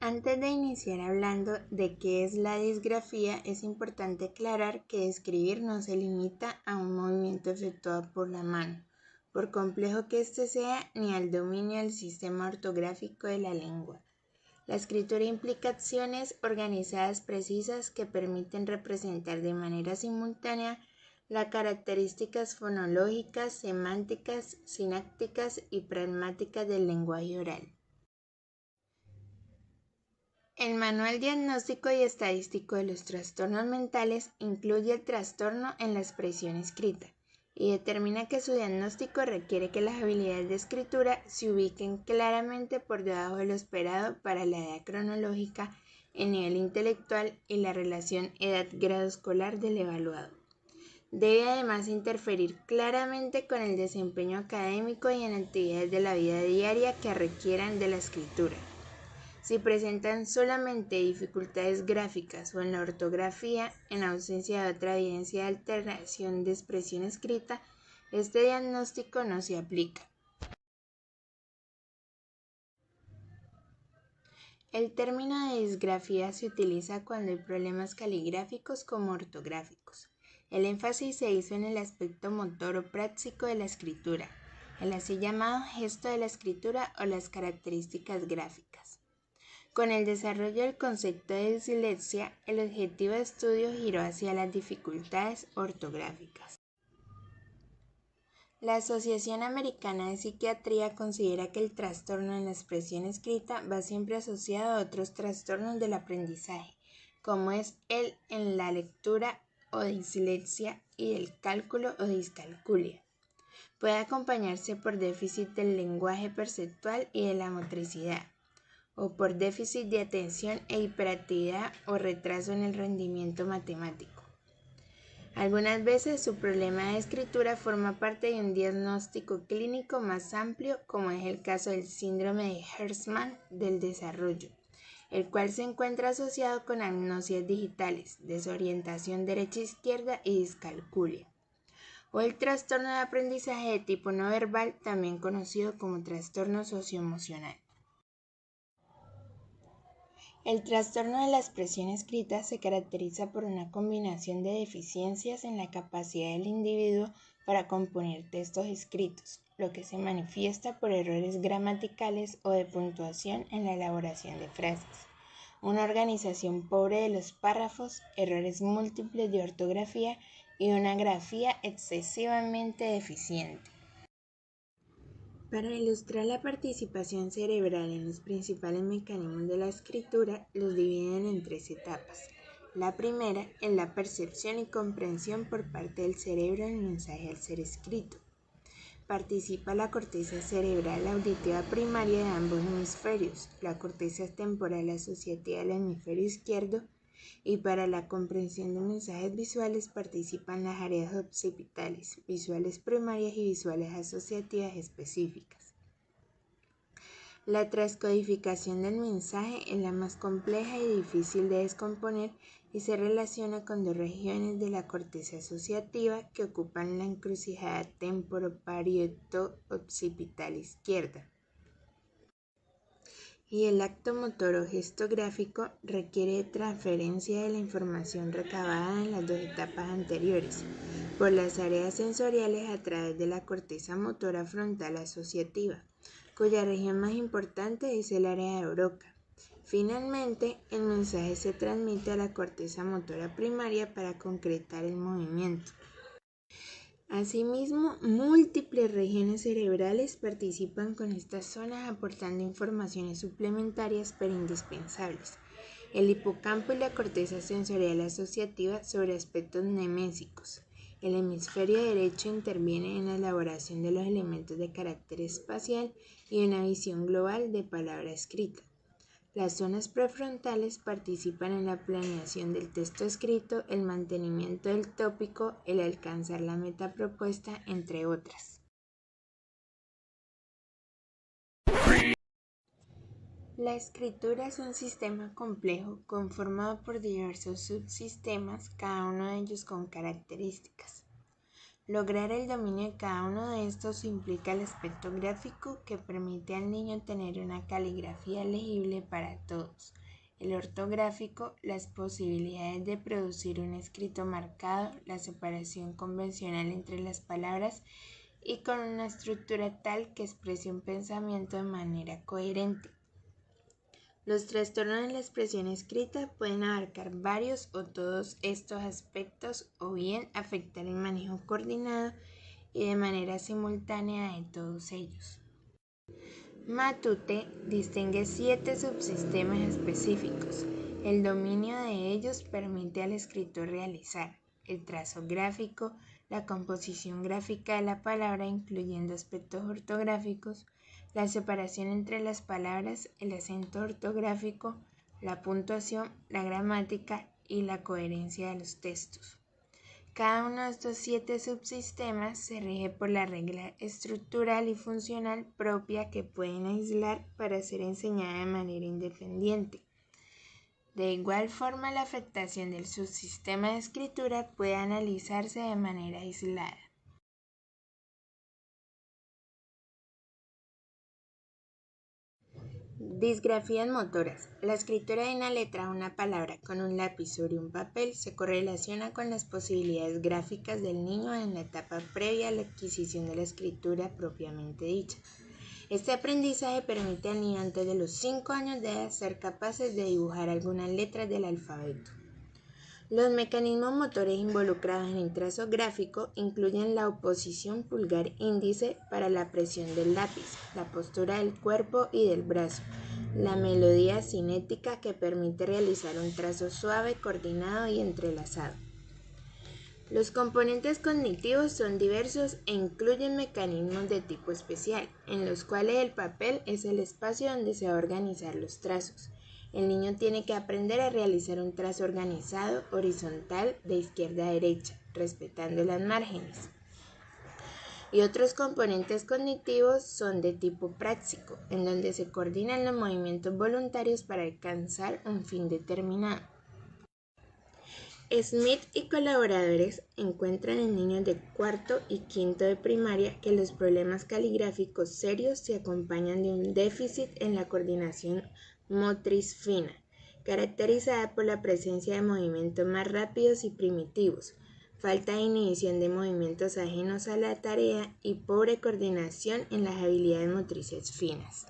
Antes de iniciar hablando de qué es la disgrafía, es importante aclarar que escribir no se limita a un movimiento efectuado por la mano, por complejo que éste sea, ni al dominio del sistema ortográfico de la lengua. La escritura implica acciones organizadas precisas que permiten representar de manera simultánea las características fonológicas, semánticas, sinácticas y pragmáticas del lenguaje oral. El Manual Diagnóstico y Estadístico de los Trastornos Mentales incluye el trastorno en la expresión escrita y determina que su diagnóstico requiere que las habilidades de escritura se ubiquen claramente por debajo de lo esperado para la edad cronológica, el nivel intelectual y la relación edad-grado escolar del evaluado. Debe además interferir claramente con el desempeño académico y en actividades de la vida diaria que requieran de la escritura. Si presentan solamente dificultades gráficas o en la ortografía, en ausencia de otra evidencia de alteración de expresión escrita, este diagnóstico no se aplica. El término de disgrafía se utiliza cuando hay problemas caligráficos como ortográficos. El énfasis se hizo en el aspecto motor o práctico de la escritura, el así llamado gesto de la escritura o las características gráficas. Con el desarrollo del concepto de dislexia, el objetivo de estudio giró hacia las dificultades ortográficas. La Asociación Americana de Psiquiatría considera que el trastorno en la expresión escrita va siempre asociado a otros trastornos del aprendizaje, como es el en la lectura o dislexia y el cálculo o discalculia. Puede acompañarse por déficit del lenguaje perceptual y de la motricidad, o por déficit de atención e hiperactividad o retraso en el rendimiento matemático. Algunas veces su problema de escritura forma parte de un diagnóstico clínico más amplio, como es el caso del síndrome de Hirschman del desarrollo, el cual se encuentra asociado con agnosias digitales, desorientación derecha-izquierda y discalculia, o el trastorno de aprendizaje de tipo no verbal, también conocido como trastorno socioemocional. El trastorno de la expresión escrita se caracteriza por una combinación de deficiencias en la capacidad del individuo para componer textos escritos, lo que se manifiesta por errores gramaticales o de puntuación en la elaboración de frases, una organización pobre de los párrafos, errores múltiples de ortografía y una grafía excesivamente deficiente. Para ilustrar la participación cerebral en los principales mecanismos de la escritura, los dividen en 3 etapas. La primera es la percepción y comprensión por parte del cerebro del mensaje al ser escrito. Participa la corteza cerebral auditiva primaria de ambos hemisferios, la corteza temporal asociativa del hemisferio izquierdo, y para la comprensión de mensajes visuales participan las áreas occipitales, visuales primarias y visuales asociativas específicas. La transcodificación del mensaje es la más compleja y difícil de descomponer y se relaciona con 2 regiones de la corteza asociativa que ocupan la encrucijada temporoparieto-occipital izquierda. Y el acto motor o gesto gráfico requiere transferencia de la información recabada en las 2 etapas anteriores por las áreas sensoriales a través de la corteza motora frontal asociativa, cuya región más importante es el área de Broca. Finalmente, el mensaje se transmite a la corteza motora primaria para concretar el movimiento. Asimismo, múltiples regiones cerebrales participan con estas zonas aportando informaciones suplementarias pero indispensables. El hipocampo y la corteza sensorial asociativa sobre aspectos mnemésicos. El hemisferio derecho interviene en la elaboración de los elementos de carácter espacial y una visión global de palabra escrita. Las zonas prefrontales participan en la planeación del texto escrito, el mantenimiento del tópico, el alcanzar la meta propuesta, entre otras. La escritura es un sistema complejo conformado por diversos subsistemas, cada uno de ellos con características. Lograr el dominio de cada uno de estos implica el aspecto gráfico que permite al niño tener una caligrafía legible para todos. El ortográfico, las posibilidades de producir un escrito marcado, la separación convencional entre las palabras y con una estructura tal que exprese un pensamiento de manera coherente. Los trastornos de la expresión escrita pueden abarcar varios o todos estos aspectos o bien afectar el manejo coordinado y de manera simultánea de todos ellos. Matute distingue 7 subsistemas específicos. El dominio de ellos permite al escritor realizar el trazo gráfico, la composición gráfica de la palabra incluyendo aspectos ortográficos, la separación entre las palabras, el acento ortográfico, la puntuación, la gramática y la coherencia de los textos. Cada uno de estos 7 subsistemas se rige por la regla estructural y funcional propia que pueden aislar para ser enseñada de manera independiente. De igual forma, la afectación del subsistema de escritura puede analizarse de manera aislada. Disgrafías motoras. La escritura de una letra o una palabra con un lápiz sobre un papel se correlaciona con las posibilidades gráficas del niño en la etapa previa a la adquisición de la escritura propiamente dicha. Este aprendizaje permite al niño antes de los 5 años de edad ser capaces de dibujar algunas letras del alfabeto. Los mecanismos motores involucrados en el trazo gráfico incluyen la oposición pulgar-índice para la presión del lápiz, la postura del cuerpo y del brazo, la melodía cinética que permite realizar un trazo suave, coordinado y entrelazado. Los componentes cognitivos son diversos e incluyen mecanismos de tipo especial, en los cuales el papel es el espacio donde se va a organizar los trazos. El niño tiene que aprender a realizar un trazo organizado, horizontal, de izquierda a derecha, respetando las márgenes. Y otros componentes cognitivos son de tipo práctico, en donde se coordinan los movimientos voluntarios para alcanzar un fin determinado. Smith y colaboradores encuentran en niños de cuarto y quinto de primaria que los problemas caligráficos serios se acompañan de un déficit en la coordinación motriz fina, caracterizada por la presencia de movimientos más rápidos y primitivos, falta de inhibición de movimientos ajenos a la tarea y pobre coordinación en las habilidades motrices finas.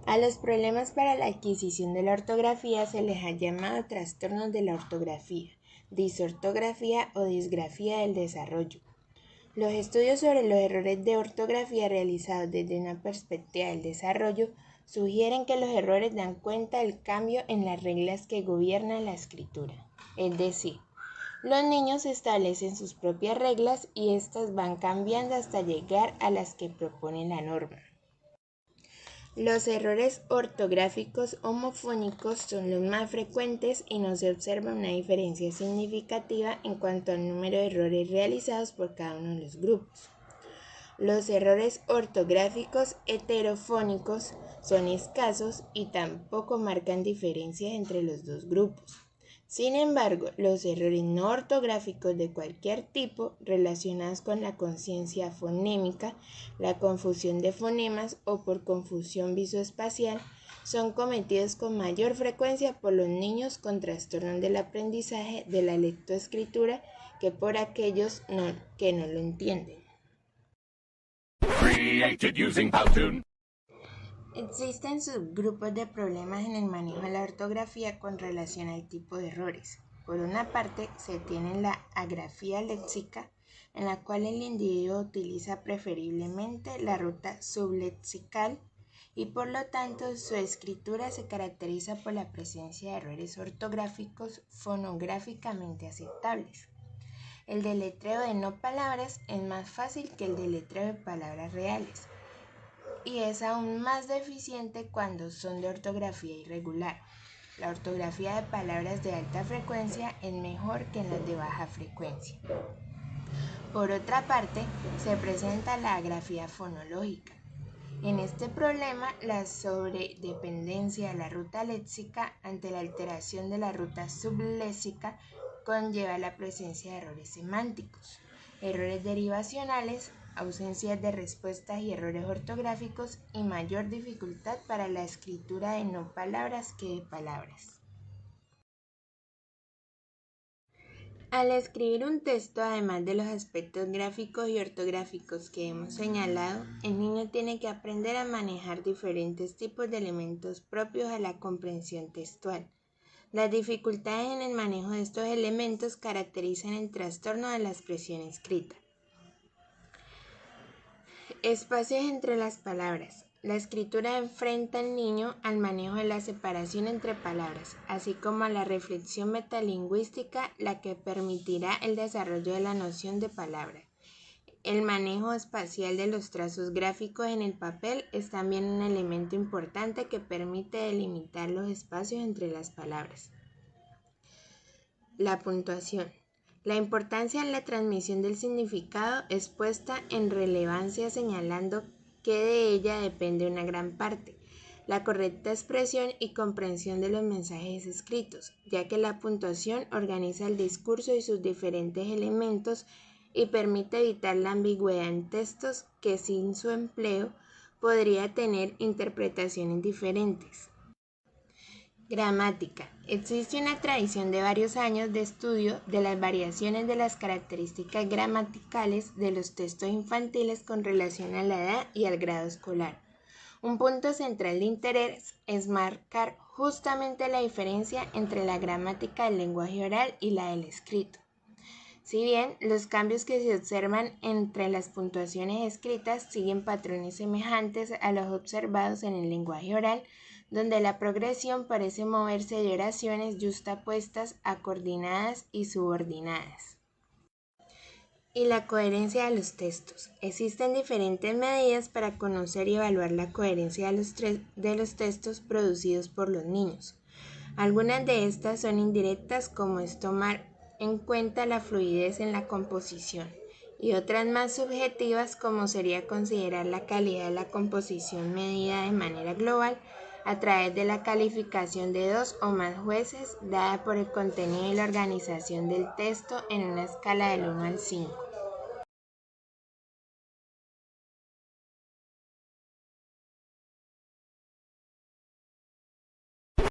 A los problemas para la adquisición de la ortografía se les ha llamado trastornos de la ortografía, disortografía o disgrafía del desarrollo. Los estudios sobre los errores de ortografía realizados desde una perspectiva del desarrollo sugieren que los errores dan cuenta del cambio en las reglas que gobiernan la escritura. Es decir, los niños establecen sus propias reglas y éstas van cambiando hasta llegar a las que propone la norma. Los errores ortográficos homofónicos son los más frecuentes y no se observa una diferencia significativa en cuanto al número de errores realizados por cada uno de los grupos. Los errores ortográficos heterofónicos son escasos y tampoco marcan diferencias entre los dos grupos. Sin embargo, los errores no ortográficos de cualquier tipo relacionados con la conciencia fonémica, la confusión de fonemas o por confusión visoespacial son cometidos con mayor frecuencia por los niños con trastornos del aprendizaje de la lectoescritura que por aquellos que no lo entienden. Existen subgrupos de problemas en el manejo de la ortografía con relación al tipo de errores. Por una parte, se tiene la agrafía léxica, en la cual el individuo utiliza preferiblemente la ruta sublexical y por lo tanto su escritura se caracteriza por la presencia de errores ortográficos fonográficamente aceptables. El deletreo de no palabras es más fácil que el deletreo de palabras reales y es aún más deficiente cuando son de ortografía irregular. La ortografía de palabras de alta frecuencia es mejor que en las de baja frecuencia. Por otra parte, se presenta la agrafía fonológica. En este problema, la sobredependencia de la ruta léxica ante la alteración de la ruta subléxica conlleva la presencia de errores semánticos. errores derivacionales, ausencias de respuestas y errores ortográficos y mayor dificultad para la escritura de no palabras que de palabras. Al escribir un texto, además de los aspectos gráficos y ortográficos que hemos señalado, el niño tiene que aprender a manejar diferentes tipos de elementos propios a la comprensión textual. Las dificultades en el manejo de estos elementos caracterizan el trastorno de la expresión escrita. Espacios entre las palabras. La escritura enfrenta al niño al manejo de la separación entre palabras, así como a la reflexión metalingüística, la que permitirá el desarrollo de la noción de palabra. El manejo espacial de los trazos gráficos en el papel es también un elemento importante que permite delimitar los espacios entre las palabras. La puntuación. La importancia en la transmisión del significado es puesta en relevancia señalando que de ella depende una gran parte, la correcta expresión y comprensión de los mensajes escritos, ya que la puntuación organiza el discurso y sus diferentes elementos y permite evitar la ambigüedad en textos que sin su empleo podría tener interpretaciones diferentes. Gramática. Existe una tradición de varios años de estudio de las variaciones de las características gramaticales de los textos infantiles con relación a la edad y al grado escolar. Un punto central de interés es marcar justamente la diferencia entre la gramática del lenguaje oral y la del escrito. Si bien los cambios que se observan entre las puntuaciones escritas siguen patrones semejantes a los observados en el lenguaje oral, donde la progresión parece moverse de oraciones yuxtapuestas a coordinadas y subordinadas. Y la coherencia de los textos. Existen diferentes medidas para conocer y evaluar la coherencia de los textos producidos por los niños. Algunas de estas son indirectas, como es tomar en cuenta la fluidez en la composición, y otras más subjetivas, como sería considerar la calidad de la composición medida de manera global a través de la calificación de 2 o más jueces dada por el contenido y la organización del texto en una escala del 1 al 5.